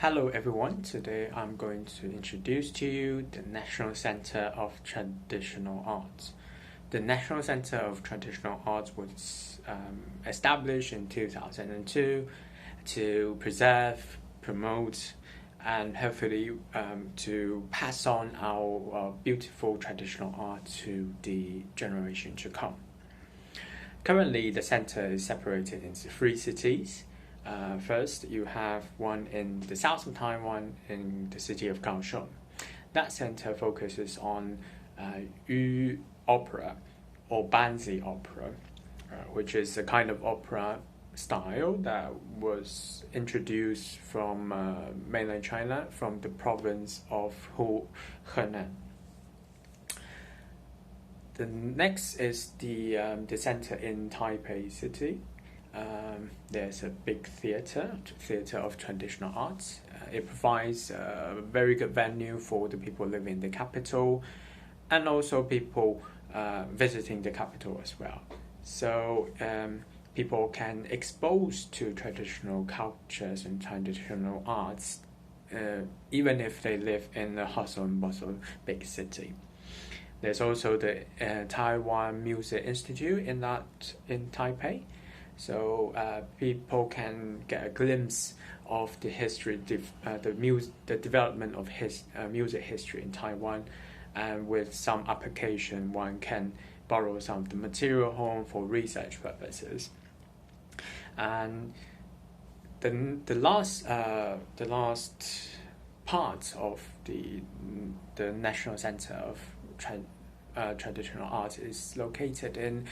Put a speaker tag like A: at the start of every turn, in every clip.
A: Hello everyone, today I'm going to introduce to you the National Center of Traditional Arts. The National Center of Traditional Arts was established in 2002 to preserve, promote, and hopefully to pass on our beautiful traditional art to the generation to come. Currently, the center is separated into 3 cities. First, you have one in the south of Taiwan, in the city of Kaohsiung. That center focuses on Yu opera or Banzi opera, which is a kind of opera style that was introduced from mainland China, from the province of Henan. The next is the center in Taipei City. There's a big theater of traditional arts. It provides a very good venue for the people living in the capital and also people visiting the capital as well. So people can expose to traditional cultures and traditional arts even if they live in a hustle and bustle big city. There's also the Taiwan Music Institute in Taipei. So people can get a glimpse of the history, the development of music history in Taiwan, and with some application, one can borrow some of the material home for research purposes. And the last part of the National Center of Traditional Arts is located in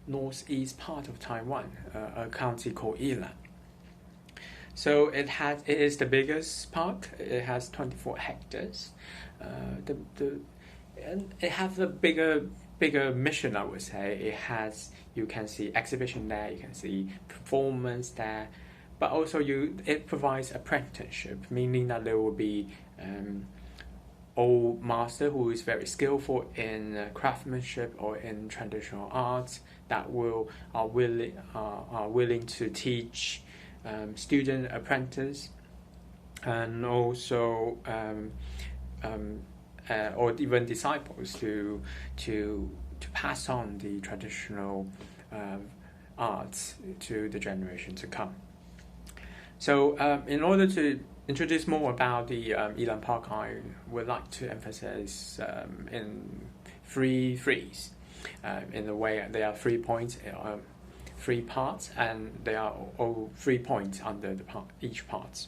A: northeast part of Taiwan, a county called Yilan. So it is the biggest park. It has 24 hectares. And it has a bigger mission, I would say. You can see exhibition there, you can see performance there, but also it provides apprenticeship, meaning that there will be old master who is very skillful in craftsmanship or in traditional arts that are willing to teach student apprentice, and also or even disciples to pass on the traditional arts to the generation to come. So in order to introduce more about the Yilan Park, I would like to emphasize in three threes. In a way, there are 3 points, 3 parts, and there are all 3 points under each part.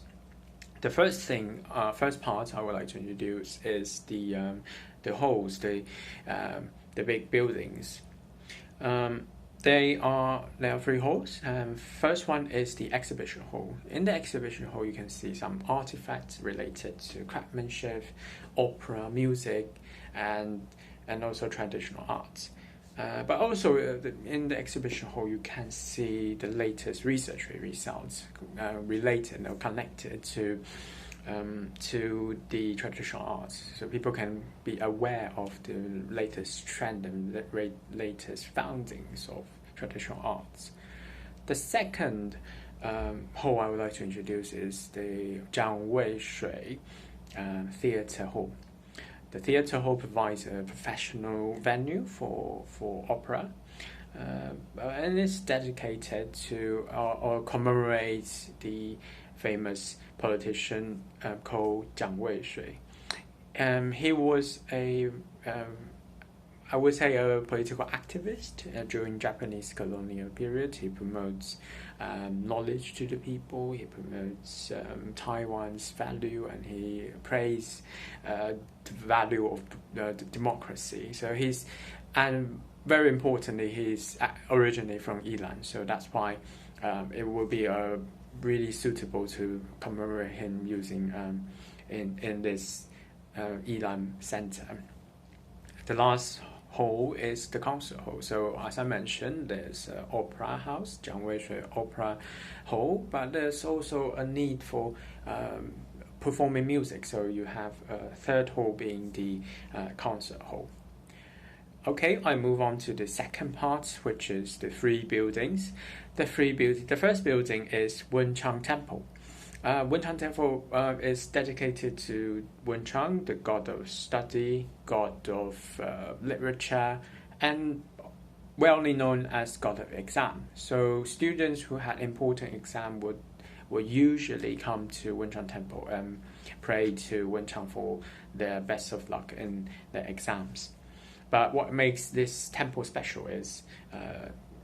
A: The first part I would like to introduce is the halls, the big buildings. There are 3 halls. First one is the exhibition hall. In the exhibition hall, you can see some artifacts related to craftsmanship, opera, music, and also traditional arts. But also in the exhibition hall, you can see the latest research results related or connected to the traditional arts, so people can be aware of the latest trend and the latest foundings of traditional arts. The second hall I would like to introduce is the Zhang Wei Shui Theatre Hall. The theatre hall provides a professional venue for opera, and it's dedicated to or commemorates the famous politician called Zhang Wei Shui. He was I would say a political activist during Japanese colonial period. He promotes knowledge to the people. He promotes Taiwan's value, and he praises the value of the democracy. So and very importantly, he's originally from Yilan. So that's why it will be really suitable to commemorate him using in this Yilan Center. The last hall is the concert hall. So as I mentioned, there's an opera house, Zhang Wei Shui Opera Hall, but there's also a need for performing music. So you have a third hall being the concert hall. Okay, I move on to the second part, which is the 3 buildings. The first building is Wenchang Temple. Wenchang Temple is dedicated to Wenchang, the god of study, god of literature, and well known as god of exam. So students who had important exam would usually come to Wenchang Temple and pray to Wenchang for their best of luck in their exams. But what makes this temple special is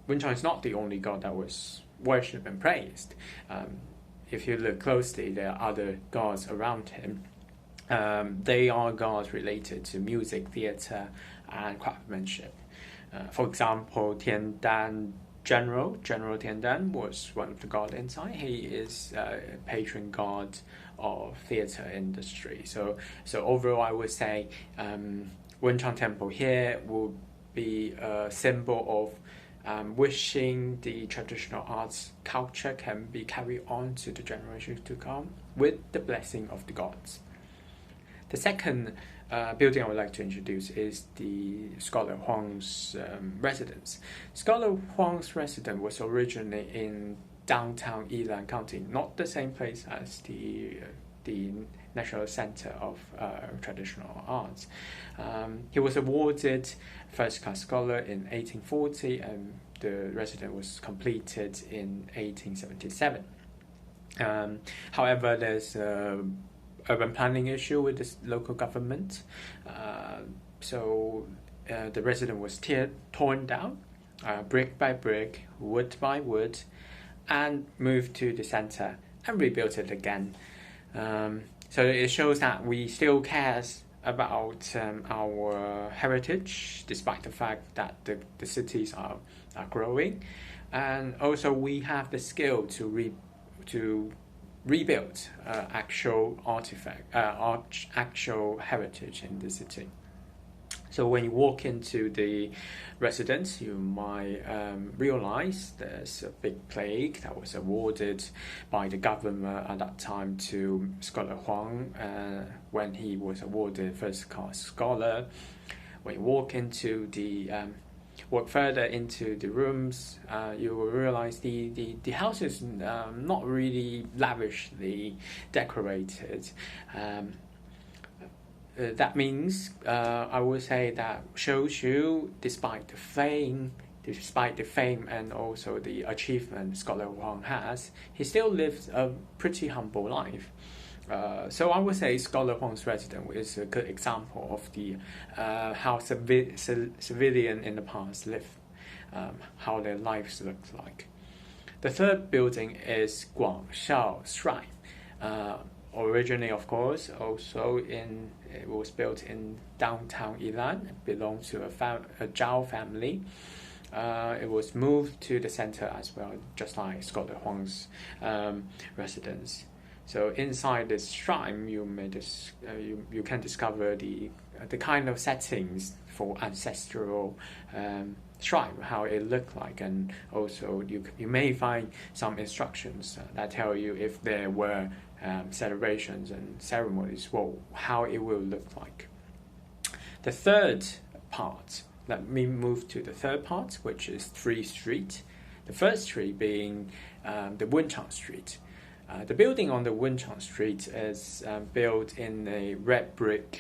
A: Wenchang is not the only god that was worshipped and praised. If you look closely, there are other gods around him. They are gods related to music, theatre, and craftsmanship. For example, Tiandan General Tiandan was one of the gods inside. He is a patron god of theatre industry. So overall, I would say Wenchang Temple here will be a symbol of wishing the traditional arts culture can be carried on to the generations to come with the blessing of the gods. The second building I would like to introduce is the Scholar Huang's residence. Scholar Huang's residence was originally in downtown Yilan County, not the same place as the National Center of Traditional Arts. He was awarded first-class scholar in 1840, and the residence was completed in 1877. However, there's urban planning issue with the local government, so the residence was torn down, brick by brick, wood by wood, and moved to the center and rebuilt it again. So it shows that we still care about our heritage, despite the fact that the cities are growing, and also we have the skill to rebuild actual artifact, actual heritage in the city. So when you walk into the residence, you might realize there's a big plaque that was awarded by the government at that time to Scholar Huang when he was awarded first-class scholar. When you walk into walk further into the rooms, you will realize the house is not really lavishly decorated. That means I would say that shows you, despite the fame and also the achievement Scholar Huang has, he still lives a pretty humble life. So I would say Scholar Huang's residence is a good example of the how civilian in the past lived, how their lives looked like. The third building is Guangshao Shrine. Originally, of course, it was built in downtown Yilan. It belonged to a Zhao family. It was moved to the center as well, just like Scholar Huang's residence. So inside this shrine, you can discover the kind of settings for ancestral shrine, how it looked like, and also you may find some instructions that tell you if there were celebrations and ceremonies, how it will look like. The third part, let me move to the third part, which is Three Street. The first street being the Wenchang Street. The building on the Wenchang Street is built in a red brick,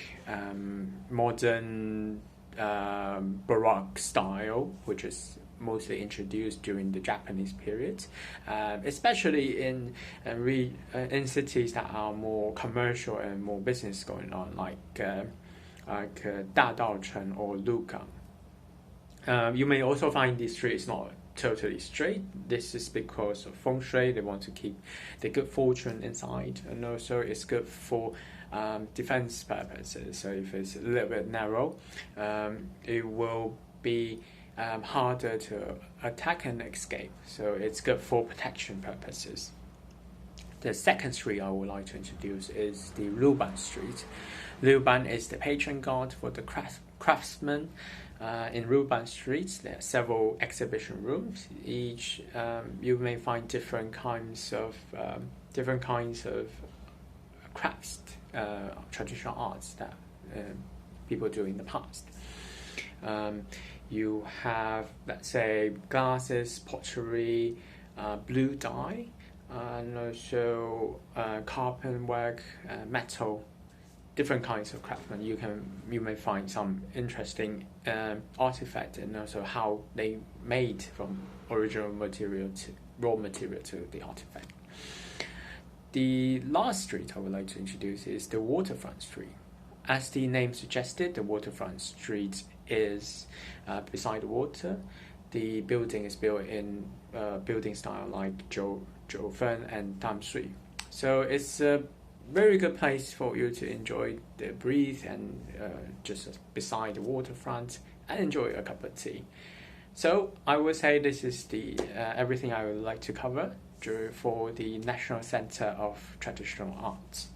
A: modern Baroque style, which is mostly introduced during the Japanese period, especially in cities that are more commercial and more business going on, like Dadaocheng or Lugang. You may also find this street is not totally straight. This is because of feng shui. They want to keep the good fortune inside, and also it's good for defense purposes. So if it's a little bit narrow, it will be harder to attack and escape. So it's good for protection purposes. The second street I would like to introduce is the Luban Street. Luban is the patron god for the craftsmen. In Luban Street, there are several exhibition rooms. Each you may find different kinds of crafts, traditional arts that people do in the past. You have, let's say, glasses, pottery, blue dye, and also carpet work, metal, different kinds of craftsmen. You may find some interesting artifact, and also how they made from original material to raw material to the artifact. The last street I would like to introduce is the waterfront street. As the name suggested, the waterfront street is beside the water. The building is built in building style like Jiufen and Damshui. So it's a very good place for you to enjoy the breeze and just beside the waterfront and enjoy a cup of tea. So I would say this is the everything I would like to cover for the National Center of Traditional Arts.